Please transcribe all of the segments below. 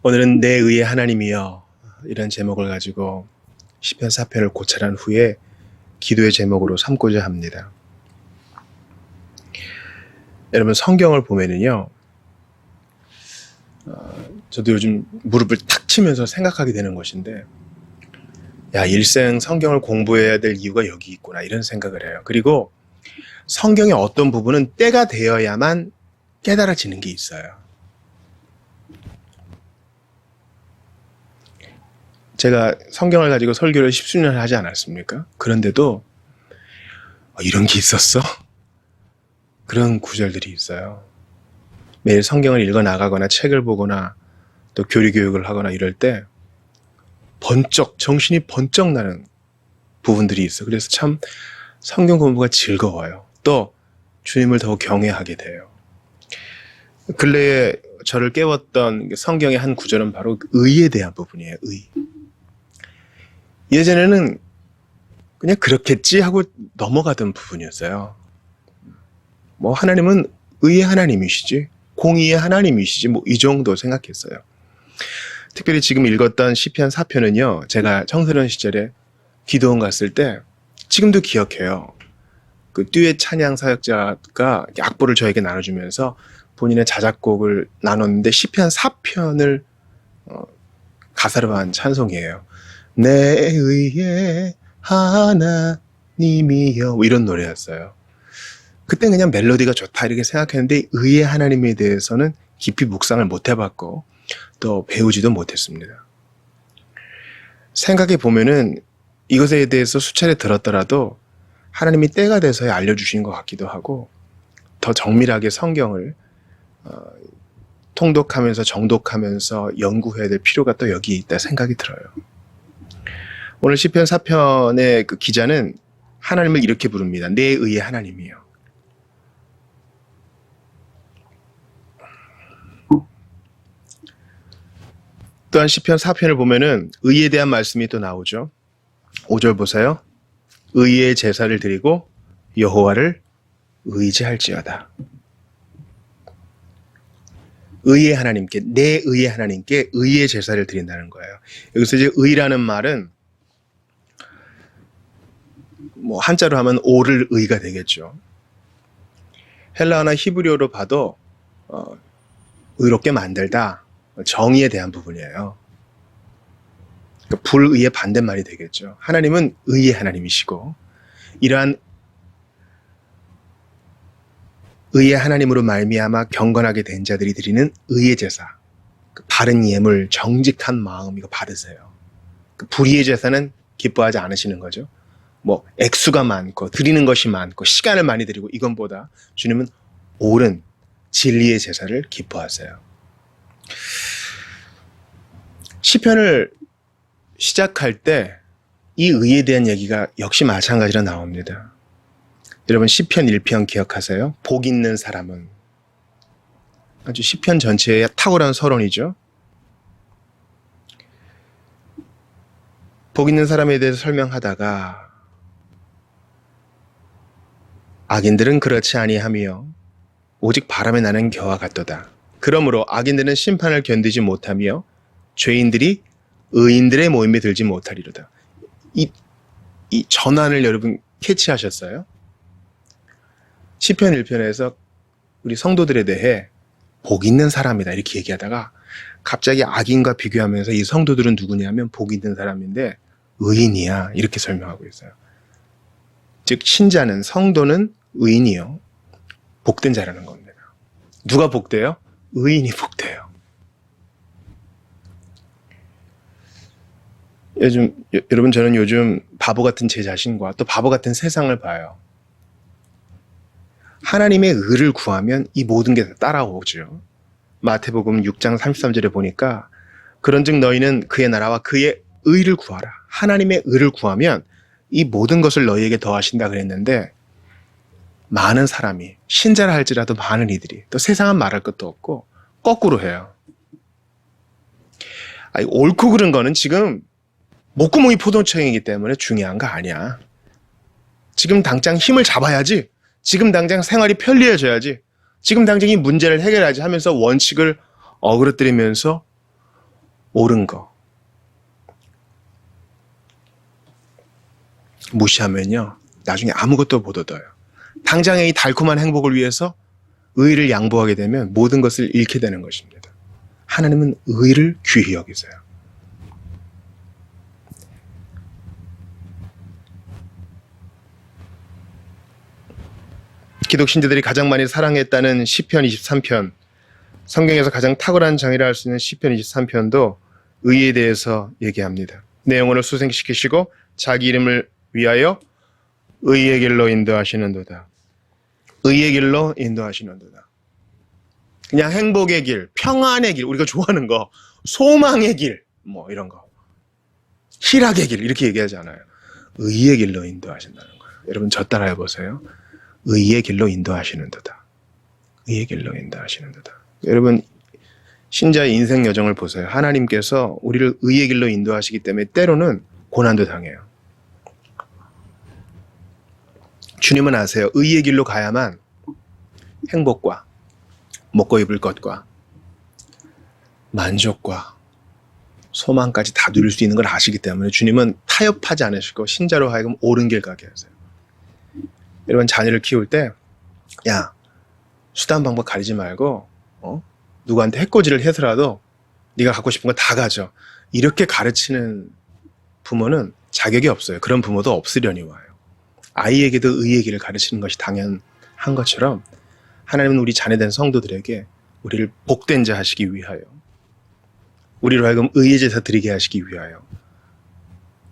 오늘은 내 의의 하나님이여 이런 제목을 가지고 시편 4편을 고찰한 후에 기도의 제목으로 삼고자 합니다. 여러분 성경을 보면은요, 저도 요즘 무릎을 탁 치면서 생각하게 되는 것인데, 야, 일생 성경을 공부해야 될 이유가 여기 있구나 이런 생각을 해요. 그리고 성경의 어떤 부분은 때가 되어야만 깨달아지는 게 있어요. 제가 성경을 가지고 설교를 10수년을 하지 않았습니까? 그런데도 이런 게 있었어? 그런 구절들이 있어요. 매일 성경을 읽어 나가거나 책을 보거나 또 교리 교육을 하거나 이럴 때 정신이 번쩍 나는 부분들이 있어요. 그래서 참 성경 공부가 즐거워요. 또 주님을 더욱 경외하게 돼요. 근래에 저를 깨웠던 성경의 한 구절은 바로 의에 대한 부분이에요. 의. 예전에는 그냥 그렇겠지 하고 넘어가던 부분이었어요. 뭐 하나님은 의의 하나님이시지, 공의의 하나님이시지, 뭐 이 정도 생각했어요. 특별히 지금 읽었던 시편 4편은요, 제가 청소년 시절에 기도원 갔을 때 지금도 기억해요. 그 듀엣 찬양 사역자가 악보를 저에게 나눠주면서 본인의 자작곡을 나눴는데 시편 4편을 가사로 한 찬송이에요. 내 의의 하나님이여, 뭐 이런 노래였어요. 그때 그냥 멜로디가 좋다 이렇게 생각했는데 의의 하나님에 대해서는 깊이 묵상을 못 해봤고 또 배우지도 못했습니다. 생각해 보면은 이것에 대해서 수차례 들었더라도 하나님이 때가 돼서야 알려주신 것 같기도 하고, 더 정밀하게 성경을 통독하면서 정독하면서 연구해야 될 필요가 또 여기 있다 생각이 들어요. 오늘 시편 4편의 그 기자는 하나님을 이렇게 부릅니다. 내 의의 하나님이요. 또한 시편 4편을 보면은 의에 대한 말씀이 또 나오죠. 5절 보세요. 의의 제사를 드리고 여호와를 의지할지어다. 의의 하나님께, 내 의의 하나님께 의의 제사를 드린다는 거예요. 여기서 이제 의라는 말은 뭐 한자로 하면 오를 의가 되겠죠. 헬라어나 히브리어로 봐도 의롭게 만들다, 정의에 대한 부분이에요. 그러니까 불의의 반대말이 되겠죠. 하나님은 의의 하나님이시고, 이러한 의의 하나님으로 말미암아 경건하게 된 자들이 드리는 의의 제사, 바른 예물, 정직한 마음, 이거 받으세요. 불의의 제사는 기뻐하지 않으시는 거죠. 뭐 액수가 많고 드리는 것이 많고 시간을 많이 드리고, 이건보다 주님은 옳은 진리의 제사를 기뻐하세요. 시편을 시작할 때 이 의에 대한 얘기가 역시 마찬가지로 나옵니다. 여러분 시편 1편 기억하세요? 복 있는 사람은, 아주 시편 전체의 탁월한 서론이죠. 복 있는 사람에 대해서 설명하다가 악인들은 그렇지 아니하며 오직 바람에 나는 겨와 같도다. 그러므로 악인들은 심판을 견디지 못하며 죄인들이 의인들의 모임에 들지 못하리로다. 이 전환을 여러분 캐치하셨어요? 시편 1편에서 우리 성도들에 대해 복 있는 사람이다 이렇게 얘기하다가 갑자기 악인과 비교하면서 이 성도들은 누구냐면 복 있는 사람인데 의인이야 이렇게 설명하고 있어요. 즉 신자는, 성도는 의인이요, 복된 자라는 겁니다. 누가 복돼요? 의인이 복돼요. 여러분 저는 요즘 바보 같은 제 자신과 또 바보 같은 세상을 봐요. 하나님의 의를 구하면 이 모든 게 다 따라오죠. 마태복음 6장 33절에 보니까 그런즉 너희는 그의 나라와 그의 의를 구하라. 하나님의 의를 구하면 이 모든 것을 너희에게 더하신다 그랬는데, 많은 사람이 신자라 할지라도 많은 이들이, 또 세상은 말할 것도 없고 거꾸로 해요. 옳고 그른 거는 지금 목구멍이 포도청이기 때문에 중요한 거 아니야. 지금 당장 힘을 잡아야지, 지금 당장 생활이 편리해져야지, 지금 당장 이 문제를 해결하지 하면서 원칙을 어그러뜨리면서 옳은 거 무시하면요, 나중에 아무것도 못 얻어요. 당장의 이 달콤한 행복을 위해서 의를 양보하게 되면 모든 것을 잃게 되는 것입니다. 하나님은 의를 귀히 여기세요. 기독 신자들이 가장 많이 사랑했다는 시편 23편, 성경에서 가장 탁월한 장이라 할 수 있는 시편 23편도 의에 대해서 얘기합니다. 내 영혼을 수생시키시고 자기 이름을 위하여 의의 길로 인도하시는도다. 의의 길로 인도하시는도다. 그냥 행복의 길, 평안의 길, 우리가 좋아하는 거, 소망의 길, 뭐 이런 거, 희락의 길 이렇게 얘기하지 않아요. 의의 길로 인도하신다는 거예요. 여러분 저 따라해 보세요. 의의 길로 인도하시는도다. 의의 길로 인도하시는도다. 여러분 신자의 인생 여정을 보세요. 하나님께서 우리를 의의 길로 인도하시기 때문에 때로는 고난도 당해요. 주님은 아세요. 의의 길로 가야만 행복과 먹고 입을 것과 만족과 소망까지 다 누릴 수 있는 걸 아시기 때문에 주님은 타협하지 않으시고 신자로 하여금 옳은 길 가게 하세요. 여러분 자녀를 키울 때 야, 수단 방법 가리지 말고 누구한테 해코지를 해서라도 네가 갖고 싶은 거 다 가져. 이렇게 가르치는 부모는 자격이 없어요. 그런 부모도 없으려니 와요. 아이에게도 의의 길을 가르치는 것이 당연한 것처럼 하나님은 우리 자녀된 성도들에게 우리를 복된 자 하시기 위하여, 우리로 하여금 의의 제사 드리게 하시기 위하여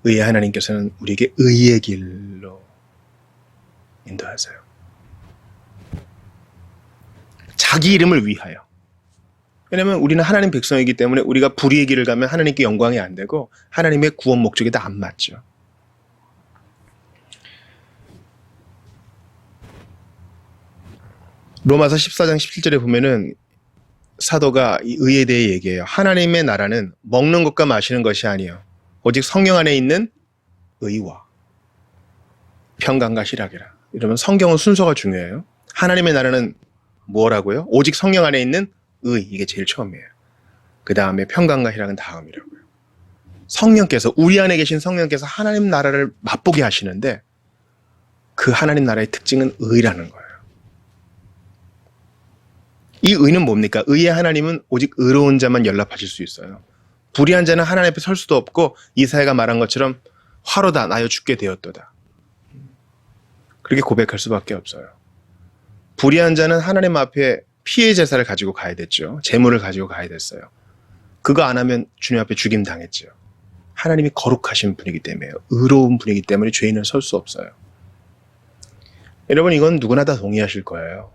의의 하나님께서는 우리에게 의의 길로 인도하세요. 자기 이름을 위하여. 왜냐하면 우리는 하나님 백성이기 때문에 우리가 불의의 길을 가면 하나님께 영광이 안 되고 하나님의 구원 목적에도 안 맞죠. 로마서 14장 17절에 보면은 사도가 이 의에 대해 얘기해요. 하나님의 나라는 먹는 것과 마시는 것이 아니요 오직 성령 안에 있는 의와 평강과 희락이라. 이러면 성경은 순서가 중요해요. 하나님의 나라는 뭐라고요? 오직 성령 안에 있는 의, 이게 제일 처음이에요. 그 다음에 평강과 희락은 다음이라고요. 성령께서, 우리 안에 계신 성령께서 하나님 나라를 맛보게 하시는데 그 하나님 나라의 특징은 의라는 거예요. 이 의는 뭡니까? 의의 하나님은 오직 의로운 자만 연락하실 수 있어요. 불의한 자는 하나님 앞에 설 수도 없고 이사야가 말한 것처럼 화로다 나여 죽게 되었도다. 그렇게 고백할 수밖에 없어요. 불의한 자는 하나님 앞에 피해 제사를 가지고 가야 됐죠. 제물을 가지고 가야 됐어요. 그거 안 하면 주님 앞에 죽임 당했죠. 하나님이 거룩하신 분이기 때문에요. 의로운 분이기 때문에 죄인은 설 수 없어요. 여러분 이건 누구나 다 동의하실 거예요.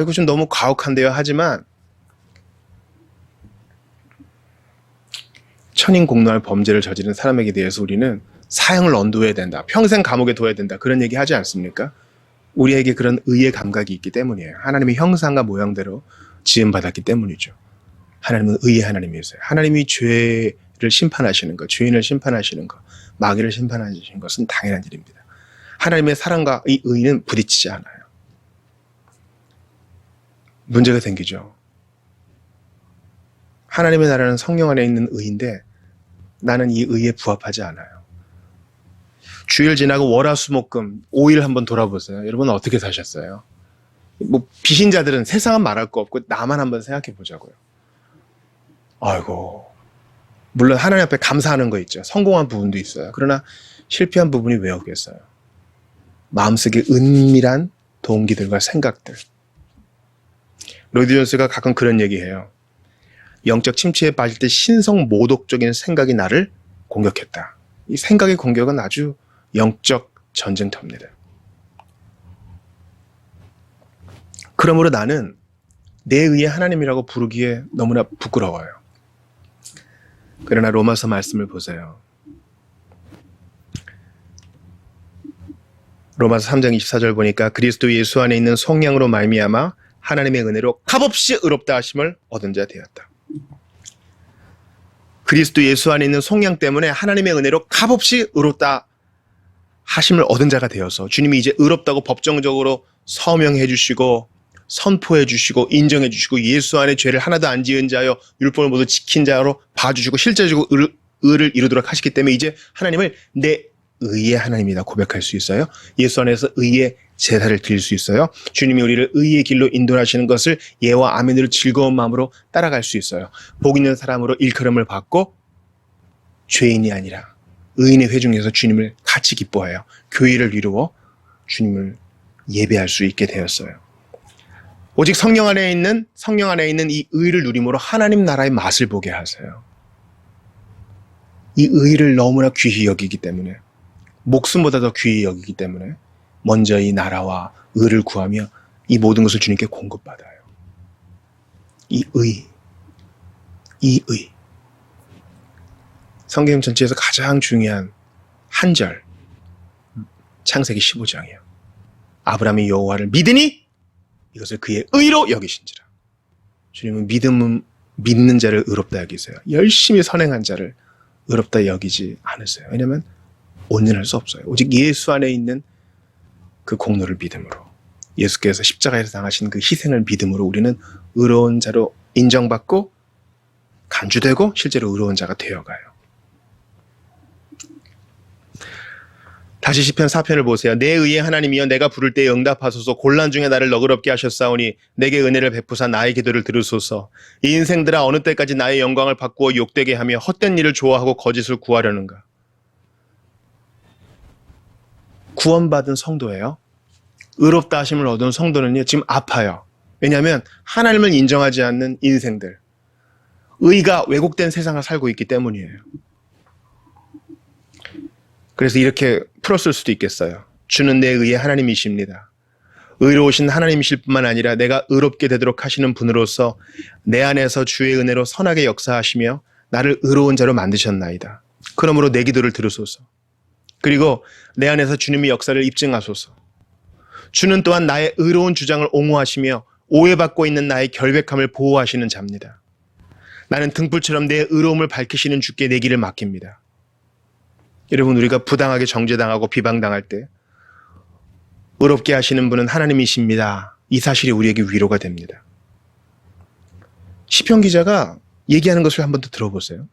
이거 좀 너무 가혹한데요. 하지만 천인공노할 범죄를 저지른 사람에게 대해서 우리는 사형을 언도해야 된다. 평생 감옥에 둬야 된다. 그런 얘기 하지 않습니까? 우리에게 그런 의의 감각이 있기 때문이에요. 하나님의 형상과 모양대로 지음받았기 때문이죠. 하나님은 의의 하나님이세요. 하나님이 죄를 심판하시는 것, 죄인을 심판하시는 것, 마귀를 심판하시는 것은 당연한 일입니다. 하나님의 사랑과 이 의는 부딪히지 않아요. 문제가 생기죠. 하나님의 나라는 성령 안에 있는 의인데 나는 이 의에 부합하지 않아요. 주일 지나고 월화수목금 5일 한번 돌아보세요. 여러분 어떻게 사셨어요? 뭐 비신자들은 세상은 말할 거 없고 나만 한번 생각해 보자고요. 아이고, 물론 하나님 앞에 감사하는 거 있죠. 성공한 부분도 있어요. 그러나 실패한 부분이 왜 없겠어요? 마음속에 은밀한 동기들과 생각들. 로이드 존스가 가끔 그런 얘기해요. 영적 침체에 빠질 때 신성 모독적인 생각이 나를 공격했다. 이 생각의 공격은 아주 영적 전쟁터입니다. 그러므로 나는 내 의의 하나님이라고 부르기에 너무나 부끄러워요. 그러나 로마서 말씀을 보세요. 로마서 3장 24절 보니까 그리스도 예수 안에 있는 성령으로 말미암아 하나님의 은혜로 값없이 의롭다 하심을 얻은 자 되었다. 그리스도 예수 안에 있는 성령 때문에 하나님의 은혜로 값없이 의롭다 하심을 얻은 자가 되어서 주님이 이제 의롭다고 법정적으로 서명해 주시고 선포해 주시고 인정해 주시고 예수 안에 죄를 하나도 안 지은 자여 율법을 모두 지킨 자로 봐주시고 실제적으로 의를 이루도록 하시기 때문에 이제 하나님을 내 의의 하나님이다 고백할 수 있어요. 예수 안에서 의의 제사를 드릴 수 있어요. 주님이 우리를 의의 길로 인도하시는 것을 예와 아멘으로 즐거운 마음으로 따라갈 수 있어요. 복 있는 사람으로 일컬음을 받고 죄인이 아니라 의인의 회중에서 주님을 같이 기뻐해요. 교회를 이루어 주님을 예배할 수 있게 되었어요. 오직 성령 안에 있는 이 의를 누림으로 하나님 나라의 맛을 보게 하세요. 이 의를 너무나 귀히 여기기 때문에 목숨보다 더 귀히 여기기 때문에 먼저 이 나라와 의를 구하며 이 모든 것을 주님께 공급받아요. 이 의. 성경 전체에서 가장 중요한 한 절. 창세기 15장이에요. 아브라함이 여호와를 믿으니 이것을 그의 의로 여기신지라. 주님은 믿는 자를 의롭다 여기세요. 열심히 선행한 자를 의롭다 여기지 않으세요. 왜냐하면 온전할 수 없어요. 오직 예수 안에 있는 그 공로를 믿음으로 예수께서 십자가에서 당하신 그 희생을 믿음으로 우리는 의로운 자로 인정받고 간주되고 실제로 의로운 자가 되어가요. 다시 시편 4편을 보세요. 내 의의 하나님이여 내가 부를 때에 응답하소서. 곤란 중에 나를 너그럽게 하셨사오니 내게 은혜를 베푸사 나의 기도를 들으소서. 이 인생들아 어느 때까지 나의 영광을 바꾸어 욕되게 하며 헛된 일을 좋아하고 거짓을 구하려는가. 구원받은 성도예요. 의롭다 하심을 얻은 성도는요 지금 아파요. 왜냐하면 하나님을 인정하지 않는 인생들, 의가 왜곡된 세상을 살고 있기 때문이에요. 그래서 이렇게 풀었을 수도 있겠어요. 주는 내 의의 하나님이십니다. 의로우신 하나님이실 뿐만 아니라 내가 의롭게 되도록 하시는 분으로서 내 안에서 주의 은혜로 선하게 역사하시며 나를 의로운 자로 만드셨나이다. 그러므로 내 기도를 들으소서. 그리고 내 안에서 주님의 역사를 입증하소서. 주는 또한 나의 의로운 주장을 옹호하시며 오해받고 있는 나의 결백함을 보호하시는 자입니다. 나는 등불처럼 내 의로움을 밝히시는 주께 내 길을 맡깁니다. 여러분, 우리가 부당하게 정죄당하고 비방당할 때 의롭게 하시는 분은 하나님이십니다. 이 사실이 우리에게 위로가 됩니다. 시편 기자가 얘기하는 것을 한 번 더 들어보세요.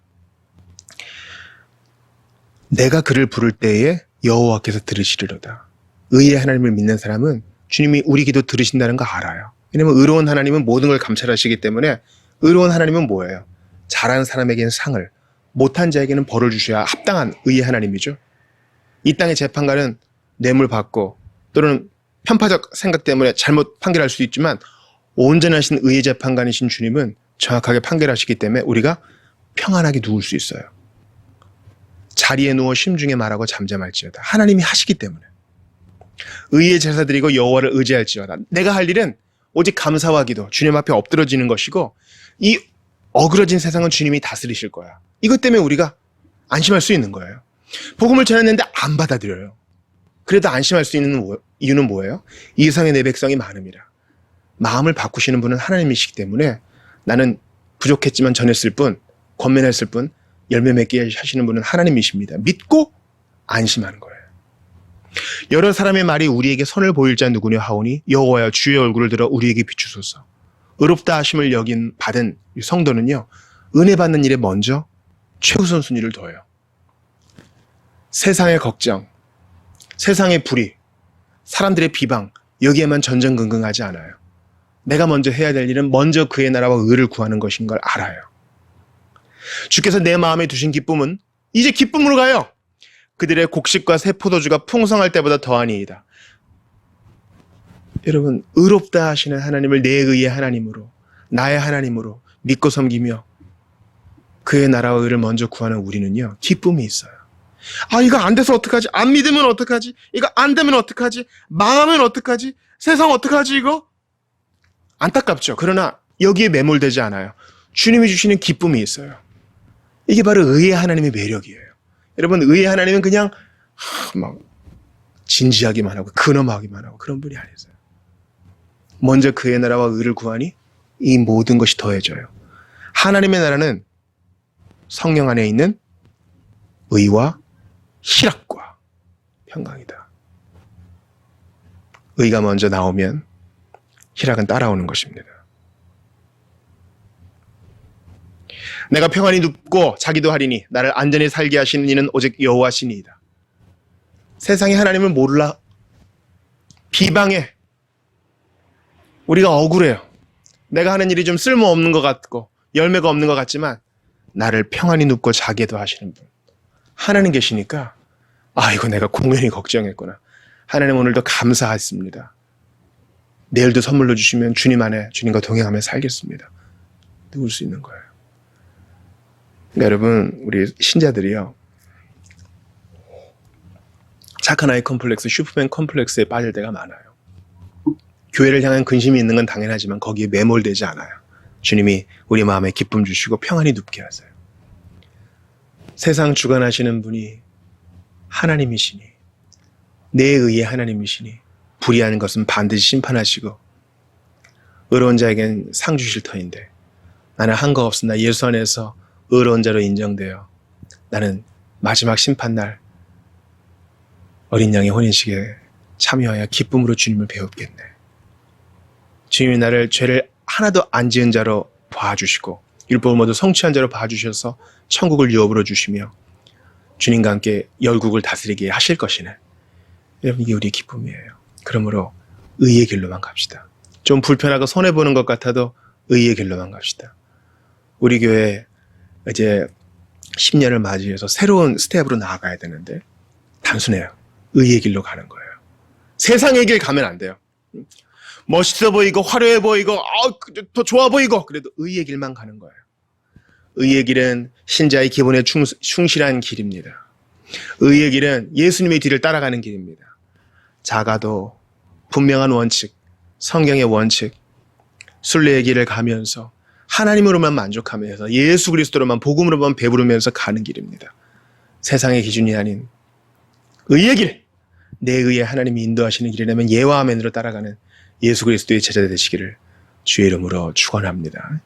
내가 그를 부를 때에 여호와께서 들으시리로다. 의의 하나님을 믿는 사람은 주님이 우리 기도 들으신다는 거 알아요. 왜냐하면 의로운 하나님은 모든 걸 감찰하시기 때문에 의로운 하나님은 뭐예요? 잘한 사람에게는 상을, 못한 자에게는 벌을 주셔야 합당한 의의 하나님이죠. 이 땅의 재판관은 뇌물 받고 또는 편파적 생각 때문에 잘못 판결할 수 있지만 온전하신 의의 재판관이신 주님은 정확하게 판결하시기 때문에 우리가 평안하게 누울 수 있어요. 자리에 누워 심중에 말하고 잠잠할지어다. 하나님이 하시기 때문에. 의의 제사 드리고 여호와를 의지할지어다. 내가 할 일은 오직 감사와 기도, 주님 앞에 엎드러지는 것이고 이 어그러진 세상은 주님이 다스리실 거야. 이것 때문에 우리가 안심할 수 있는 거예요. 복음을 전했는데 안 받아들여요. 그래도 안심할 수 있는 이유는 뭐예요? 이성의 내 백성이 많음이라. 마음을 바꾸시는 분은 하나님이시기 때문에 나는 부족했지만 전했을 뿐, 권면했을 뿐, 열매 맺게 하시는 분은 하나님이십니다. 믿고 안심하는 거예요. 여러 사람의 말이 우리에게 선을 보일 자 누구냐 하오니 여호와여 주의 얼굴을 들어 우리에게 비추소서. 의롭다 하심을 받은 성도는요, 은혜 받는 일에 먼저 최우선 순위를 둬요. 세상의 걱정, 세상의 불의, 사람들의 비방, 여기에만 전전긍긍하지 않아요. 내가 먼저 해야 될 일은 먼저 그의 나라와 의를 구하는 것인 걸 알아요. 주께서 내 마음에 두신 기쁨은 이제 기쁨으로 가요. 그들의 곡식과 새 포도주가 풍성할 때보다 더하니이다. 여러분, 의롭다 하시는 하나님을 내 의의 하나님으로, 나의 하나님으로 믿고 섬기며 그의 나라와 의를 먼저 구하는 우리는요, 기쁨이 있어요. 아, 이거 안 돼서 어떡하지? 안 믿으면 어떡하지? 이거 안 되면 어떡하지? 망하면 어떡하지? 세상 어떡하지 이거? 안타깝죠. 그러나 여기에 매몰되지 않아요. 주님이 주시는 기쁨이 있어요. 이게 바로 의의 하나님의 매력이에요. 여러분, 의의 하나님은 그냥 막 진지하기만 하고 근엄하기만 하고 그런 분이 아니세요. 먼저 그의 나라와 의를 구하니 이 모든 것이 더해져요. 하나님의 나라는 성령 안에 있는 의와 희락과 평강이다. 의가 먼저 나오면 희락은 따라오는 것입니다. 내가 평안히 눕고 자기도 하리니 나를 안전히 살게 하시는 이는 오직 여호와시니이다. 세상에 하나님을 몰라 비방해. 우리가 억울해요. 내가 하는 일이 좀 쓸모없는 것 같고 열매가 없는 것 같지만 나를 평안히 눕고 자게도 하시는 분 하나님 계시니까 이거 내가 공연히 걱정했구나. 하나님 오늘도 감사했습니다. 내일도 선물로 주시면 주님 안에 주님과 동행하며 살겠습니다. 누울 수 있는 거예요. 그러니까 여러분 우리 신자들이요. 착한 아이 컴플렉스, 슈퍼맨 컴플렉스에 빠질 때가 많아요. 교회를 향한 근심이 있는 건 당연하지만 거기에 매몰되지 않아요. 주님이 우리 마음에 기쁨 주시고 평안히 눕게 하세요. 세상 주관하시는 분이 하나님이시니 내 의의 하나님이시니 불의한 것은 반드시 심판하시고 의로운 자에겐 상 주실 터인데 나는 한 거 없으나 예수 안에서 의로운 자로 인정되어 나는 마지막 심판날 어린 양의 혼인식에 참여하여 기쁨으로 주님을 배우겠네. 주님이 나를 죄를 하나도 안 지은 자로 봐주시고 율법을 모두 성취한 자로 봐주셔서 천국을 유업으로 주시며 주님과 함께 열국을 다스리게 하실 것이네. 여러분 이게 우리의 기쁨이에요. 그러므로 의의 길로만 갑시다. 좀 불편하고 손해보는 것 같아도 의의 길로만 갑시다. 우리 교회 이제 10년을 맞이해서 새로운 스텝으로 나아가야 되는데 단순해요. 의의 길로 가는 거예요. 세상의 길 가면 안 돼요. 멋있어 보이고 화려해 보이고 더 좋아 보이고 그래도 의의 길만 가는 거예요. 의의 길은 신자의 기본에 충실한 길입니다. 의의 길은 예수님의 뒤를 따라가는 길입니다. 작아도 분명한 원칙, 성경의 원칙, 순례의 길을 가면서 하나님으로만 만족하면서 예수 그리스도로만 복음으로만 배부르면서 가는 길입니다. 세상의 기준이 아닌 의의 길, 내 의에 하나님이 인도하시는 길이라면 예와 아멘으로 따라가는 예수 그리스도의 제자 되시기를 주의 이름으로 축원합니다.